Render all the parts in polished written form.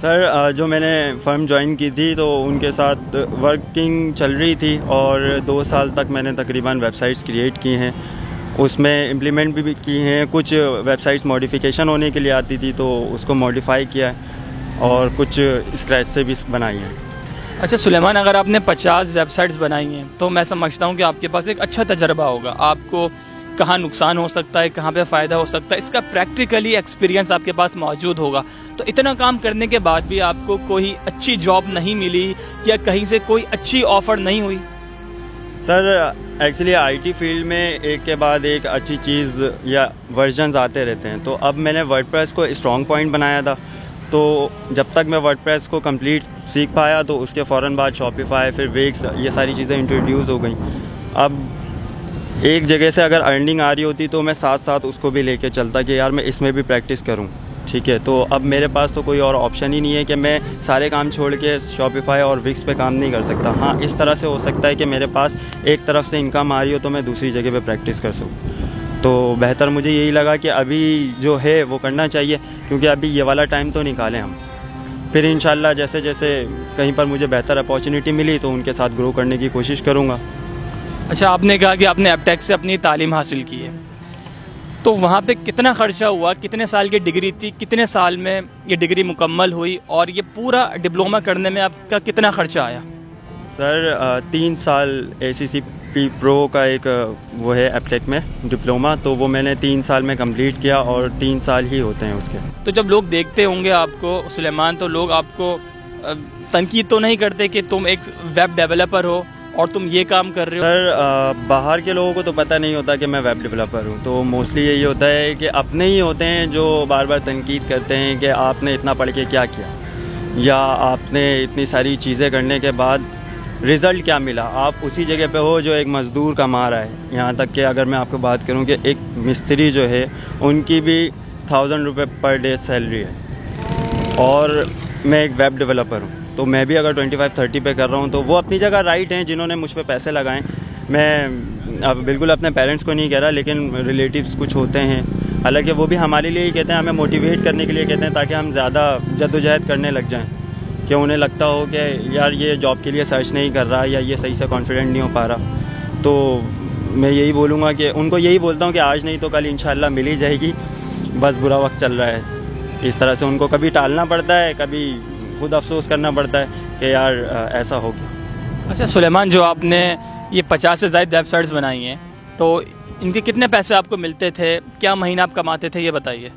سر جو میں نے فرم جوائن کی تھی تو ان کے ساتھ ورکنگ چل رہی تھی اور 2 سال تک میں نے تقریباً ویب سائٹس کریٹ کی ہیں، اس میں امپلیمنٹ بھی کی ہیں. کچھ ویب سائٹس ماڈیفیکیشن ہونے کے لیے آتی تھی تو اس کو ماڈیفائی کیا ہے اور کچھ اسکریچ سے بھی بنائی ہیں. اچھا سلیمان، اگر آپ نے 50 ویب سائٹس بنائی ہیں تو میں سمجھتا ہوں کہ آپ کے پاس ایک اچھا تجربہ ہوگا. آپ کو کہاں نقصان ہو سکتا ہے، کہاں پہ فائدہ ہو سکتا ہے، اس کا پریکٹیکلی ایکسپیرینس آپ کے پاس موجود ہوگا. تو اتنا کام کرنے کے بعد بھی آپ کو کوئی اچھی جاب نہیں ملی یا کہیں سے کوئی اچھی آفر نہیں ہوئی؟ Sir actually I T field میں ایک کے بعد ایک اچھی چیز یا ورژنز آتے رہتے ہیں. تو اب میں نے ورڈ پریس کو اسٹرانگ پوائنٹ بنایا تھا، تو جب تک میں ورڈ پریس کو کمپلیٹ سیکھ پایا تو اس کے فوراً بعد شاپیفائی، پھر ویکس، یہ ساری چیزیں انٹروڈیوس ہو گئیں. اب ایک جگہ سے اگر ارننگ آ رہی ہوتی تو میں ساتھ ساتھ اس کو بھی لے کے چلتا کہ یار میں اس میں بھی پریکٹس کروں. ٹھیک ہے، تو اب میرے پاس تو کوئی اور آپشن ہی نہیں ہے کہ میں سارے کام چھوڑ کے شاپیفائی اور وکس پہ کام نہیں کر سکتا. ہاں اس طرح سے ہو سکتا ہے کہ میرے پاس ایک طرف سے انکم آ رہی ہو تو میں دوسری جگہ پہ پریکٹس کر سکوں. تو بہتر مجھے یہی لگا کہ ابھی جو ہے وہ کرنا چاہیے، کیونکہ ابھی یہ والا ٹائم تو نکالیں ہم، پھر انشاءاللہ جیسے جیسے کہیں پر مجھے بہتر اپارچونیٹی ملی تو ان کے ساتھ گرو کرنے کی کوشش کروں گا. اچھا، آپ نے کہا کہ آپ نے ایپٹیک سے اپنی تعلیم حاصل کی ہے، تو وہاں پہ کتنا خرچہ ہوا، کتنے سال کی ڈگری تھی، کتنے سال میں یہ ڈگری مکمل ہوئی، اور یہ پورا ڈپلوما کرنے میں آپ کا کتنا خرچہ آیا؟ سر 3 سال ACCP پرو کا ایک وہ ہے ایپٹیک میں ڈپلوما، تو وہ میں نے 3 سال میں کمپلیٹ کیا اور 3 سال ہی ہوتے ہیں اس کے. تو جب لوگ دیکھتے ہوں گے آپ کو سلیمان، تو لوگ آپ کو تنقید تو نہیں کرتے کہ تم ایک ویب ڈیولپر ہو اور تم یہ کام کر رہے ہو؟ سر باہر کے لوگوں کو تو پتہ نہیں ہوتا کہ میں ویب ڈیولپر ہوں، تو موسٹلی یہی ہوتا ہے کہ اپنے ہی ہوتے ہیں جو بار بار تنقید کرتے ہیں کہ آپ نے اتنا پڑھ کے کیا کیا، یا آپ نے اتنی ساری چیزیں کرنے کے بعد رزلٹ کیا ملا. آپ اسی جگہ پہ ہو جو ایک مزدور کما رہا ہے. یہاں تک کہ اگر میں آپ کو بات کروں کہ ایک مستری جو ہے ان کی بھی 1000 روپے پر ڈے سیلری ہے، اور میں ایک ویب ڈیولپر ہوں، تو میں بھی اگر 25-30 پہ کر رہا ہوں تو وہ اپنی جگہ رائٹ ہیں جنہوں نے مجھ پہ پیسے لگائیں. میں اب بالکل اپنے پیرنٹس کو نہیں کہہ رہا، لیکن ریلیٹیوز کچھ ہوتے ہیں، حالانکہ وہ بھی ہمارے لیے ہی کہتے ہیں، ہمیں موٹیویٹ کرنے کے لیے کہتے ہیں تاکہ ہم زیادہ جدوجہد کرنے لگ جائیں، کہ انہیں لگتا ہو کہ یار یہ جاب کے لیے سرچ نہیں کر رہا یا یہ صحیح سے کانفیڈنٹ نہیں ہو پا رہا. تو میں یہی بولوں گا کہ ان کو یہی بولتا ہوں کہ آج نہیں تو کل انشاءاللہ مل ہی جائے گی، بس برا وقت چل رہا ہے. اس طرح سے ان کو کبھی ٹالنا پڑتا ہے، کبھی خود افسوس کرنا پڑتا ہے کہ یار ایسا ہو گیا. اچھا سلیمان، جو آپ نے یہ 50 سے زائد ویب سائٹس بنائی ہیں، تو ان کے کتنے پیسے آپ کو ملتے تھے، کیا مہینہ آپ کماتے تھے، یہ بتائیے.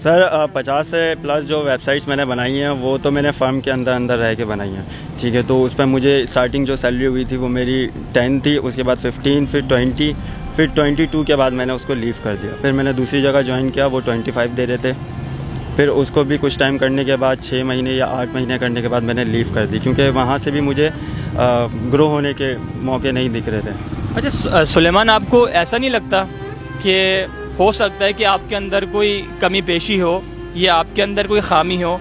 سر 50 سے پلس جو ویب سائٹس میں نے بنائی ہیں وہ تو میں نے فرم کے اندر رہ کے بنائی ہیں. ٹھیک ہے، تو اس پہ مجھے اسٹارٹنگ جو سیلری ہوئی تھی وہ میری 10 تھی، اس کے بعد 15، پھر 20، پھر 22 کے بعد میں نے اس کو لیو کر دیا. پھر میں نے دوسری جگہ جوائن کیا، وہ 25 دے رہے تھے. پھر اس کو بھی کچھ ٹائم کرنے کے بعد 6 مہینے یا 8 مہینے کرنے کے بعد میں نے لیو کر دی، کیونکہ وہاں سے بھی مجھے گرو ہونے کے موقع نہیں دکھ رہے تھے. اچھا سلیمان، آپ کو ایسا نہیں لگتا کہ ہو سکتا ہے کہ آپ کے اندر کوئی کمی پیشی ہو یا آپ کے اندر کوئی خامی ہو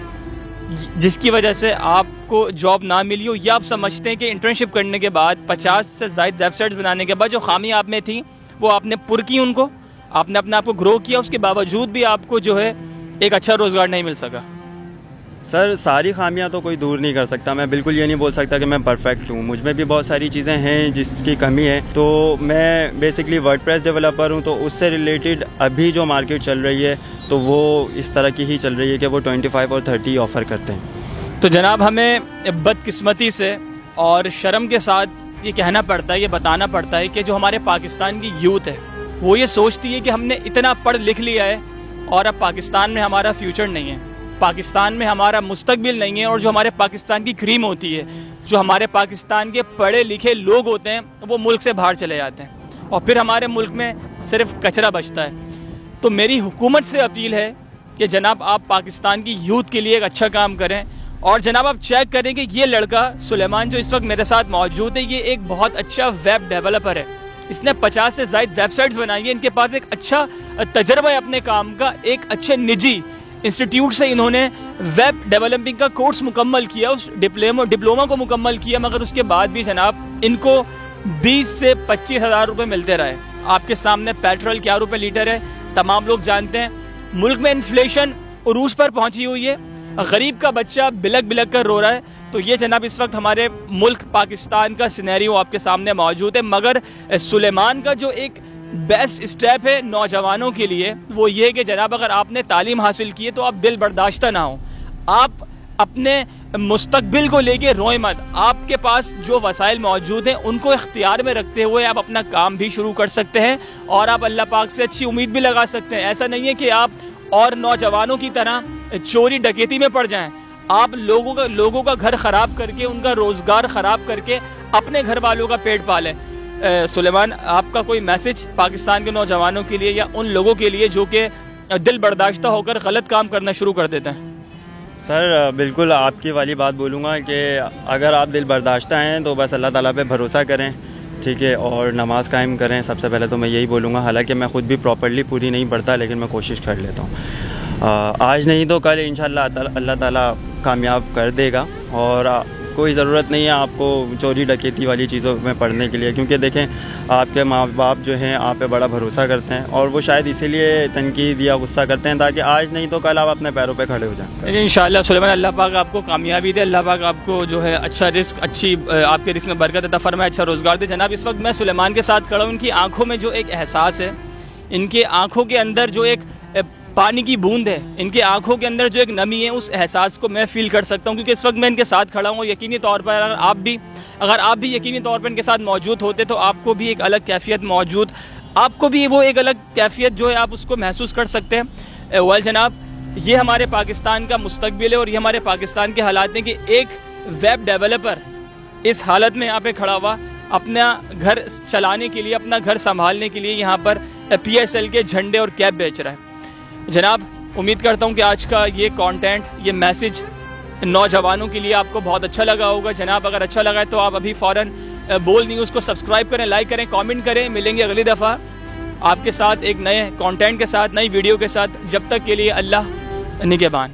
جس کی وجہ سے آپ کو جاب نہ ملی ہو، یا آپ سمجھتے ہیں کہ انٹرنشپ کرنے کے بعد 50 سے زائد ویب سائٹس بنانے کے بعد جو خامی آپ میں تھی وہ آپ نے پر کی، ان کو آپ نے اپنے آپ کو گرو کیا، اس کے باوجود بھی آپ کو جو ہے ایک اچھا روزگار نہیں مل سکا؟ سر ساری خامیاں تو کوئی دور نہیں کر سکتا. میں بالکل یہ نہیں بول سکتا کہ میں پرفیکٹ ہوں، مجھ میں بھی بہت ساری چیزیں ہیں جس کی کمی ہے. تو میں بیسکلی ورڈ پریس ڈیولپر ہوں، تو اس سے ریلیٹڈ ابھی جو مارکیٹ چل رہی ہے تو وہ اس طرح کی ہی چل رہی ہے کہ وہ 25 اور 30 آفر کرتے ہیں. تو جناب، ہمیں بدقسمتی سے اور شرم کے ساتھ یہ کہنا پڑتا ہے، یہ بتانا پڑتا ہے کہ جو ہمارے پاکستان کی یوتھ ہے وہ یہ سوچتی ہے کہ ہم نے اتنا پڑھ لکھ لیا ہے اور اب پاکستان میں ہمارا فیوچر نہیں ہے، پاکستان میں ہمارا مستقبل نہیں ہے، اور جو ہمارے پاکستان کی کریم ہوتی ہے، جو ہمارے پاکستان کے پڑھے لکھے لوگ ہوتے ہیں، وہ ملک سے باہر چلے جاتے ہیں اور پھر ہمارے ملک میں صرف کچرا بچتا ہے. تو میری حکومت سے اپیل ہے کہ جناب آپ پاکستان کی یوتھ کے لیے ایک اچھا کام کریں. اور جناب آپ چیک کریں کہ یہ لڑکا سلیمان جو اس وقت میرے ساتھ موجود ہے، یہ ایک بہت اچھا ویب ڈیولپر ہے. اس نے 50 سے زائد ویب سائٹس بنائی ہیں، ان کے پاس ایک اچھا تجربہ ہے اپنے کام کا. ایک اچھے نجی انسٹیٹیوٹ سے انہوں نے ویب ڈیولپنگ کا کورس مکمل کیا، اس ڈپلوما کو مکمل کیا، مگر اس کے بعد بھی جناب ان کو 20 سے 25 ہزار روپے ملتے رہے. آپ کے سامنے پیٹرول کیا روپے لیٹر ہے، تمام لوگ جانتے ہیں. ملک میں انفلیشن عروج پر پہنچی ہوئی ہے، غریب کا بچہ بلک بلک کر رو رہا ہے. تو یہ جناب اس وقت ہمارے ملک پاکستان کا سینیریو آپ کے سامنے موجود ہے. مگر سلیمان کا جو ایک بیسٹ اسٹیپ ہے نوجوانوں کے لیے وہ یہ ہے کہ جناب اگر آپ نے تعلیم حاصل کی ہے تو آپ دل برداشتہ نہ ہوں. آپ اپنے مستقبل کو لے کے روئیں مت. آپ کے پاس جو وسائل موجود ہیں ان کو اختیار میں رکھتے ہوئے آپ اپنا کام بھی شروع کر سکتے ہیں اور آپ اللہ پاک سے اچھی امید بھی لگا سکتے ہیں. ایسا نہیں ہے کہ آپ اور نوجوانوں کی طرح چوری ڈکیتی میں پڑ جائیں. آپ لوگوں کا گھر خراب کر کے ان کا روزگار خراب کر کے اپنے گھر والوں کا پیٹ پالیں. سلیمان آپ کا کوئی میسج پاکستان کے نوجوانوں کے لیے یا ان لوگوں کے لیے جو کہ دل برداشتہ ہو کر غلط کام کرنا شروع کر دیتے ہیں؟ سر بالکل آپ کی والی بات بولوں گا کہ اگر آپ دل برداشتہ ہیں تو بس اللہ تعالیٰ پہ بھروسہ کریں, ٹھیک ہے, اور نماز قائم کریں. سب سے پہلے تو میں یہی بولوں گا, حالانکہ میں خود بھی پراپرلی پوری نہیں پڑھتا لیکن میں کوشش کر لیتا ہوں. آج نہیں تو کل انشاءاللہ اللہ تعالیٰ کامیاب کر دے گا. اور کوئی ضرورت نہیں ہے آپ کو چوری ڈکیتی والی چیزوں میں پڑھنے کے لیے, کیونکہ دیکھیں آپ کے ماں باپ جو ہیں آپ پہ بڑا بھروسہ کرتے ہیں اور وہ شاید اسی لیے تنقید یا غصہ کرتے ہیں تاکہ آج نہیں تو کل آپ اپنے پیروں پہ کھڑے ہو جائیں. انشاءاللہ سلیمان اللہ پاک آپ کو کامیابی دے, اللہ پاک آپ کو جو ہے اچھا رزق, اچھی آپ کے رزق میں برکت عطا فرمائے, اچھا روزگار دے. جناب اس وقت میں سلیمان کے ساتھ کھڑا ہوں. ان کی آنکھوں میں جو ایک احساس ہے, ان کے آنکھوں کے اندر جو ایک پانی کی بوند ہے, ان کے آنکھوں کے اندر جو ایک نمی ہے, اس احساس کو میں فیل کر سکتا ہوں کیونکہ اس وقت میں ان کے ساتھ کھڑا ہوں. اور یقینی طور پر اگر آپ بھی یقینی طور پر ان کے ساتھ موجود ہوتے تو آپ کو بھی ایک الگ کیفیت آپ کو بھی وہ ایک الگ کیفیت جو ہے آپ اس کو محسوس کر سکتے ہیں. ویل جناب یہ ہمارے پاکستان کا مستقبل ہے اور یہ ہمارے پاکستان کے حالات ہیں کہ ایک ویب ڈیولپر اس حالت میں یہاں پہ کھڑا ہوا اپنا گھر چلانے کے لیے, اپنا گھر سنبھالنے کے لیے یہاں پر PSL کے جھنڈے اور کیپ بیچ رہا ہے. جناب امید کرتا ہوں کہ آج کا یہ کانٹینٹ, یہ میسج نوجوانوں کے لیے آپ کو بہت اچھا لگا ہوگا. جناب اگر اچھا لگا ہے تو آپ ابھی فوراً بول نیوز کو سبسکرائب کریں, لائک کریں, کامنٹ کریں. ملیں گے اگلی دفعہ آپ کے ساتھ ایک نئے کانٹینٹ کے ساتھ, نئی ویڈیو کے ساتھ. جب تک کے لیے اللہ نگہبان.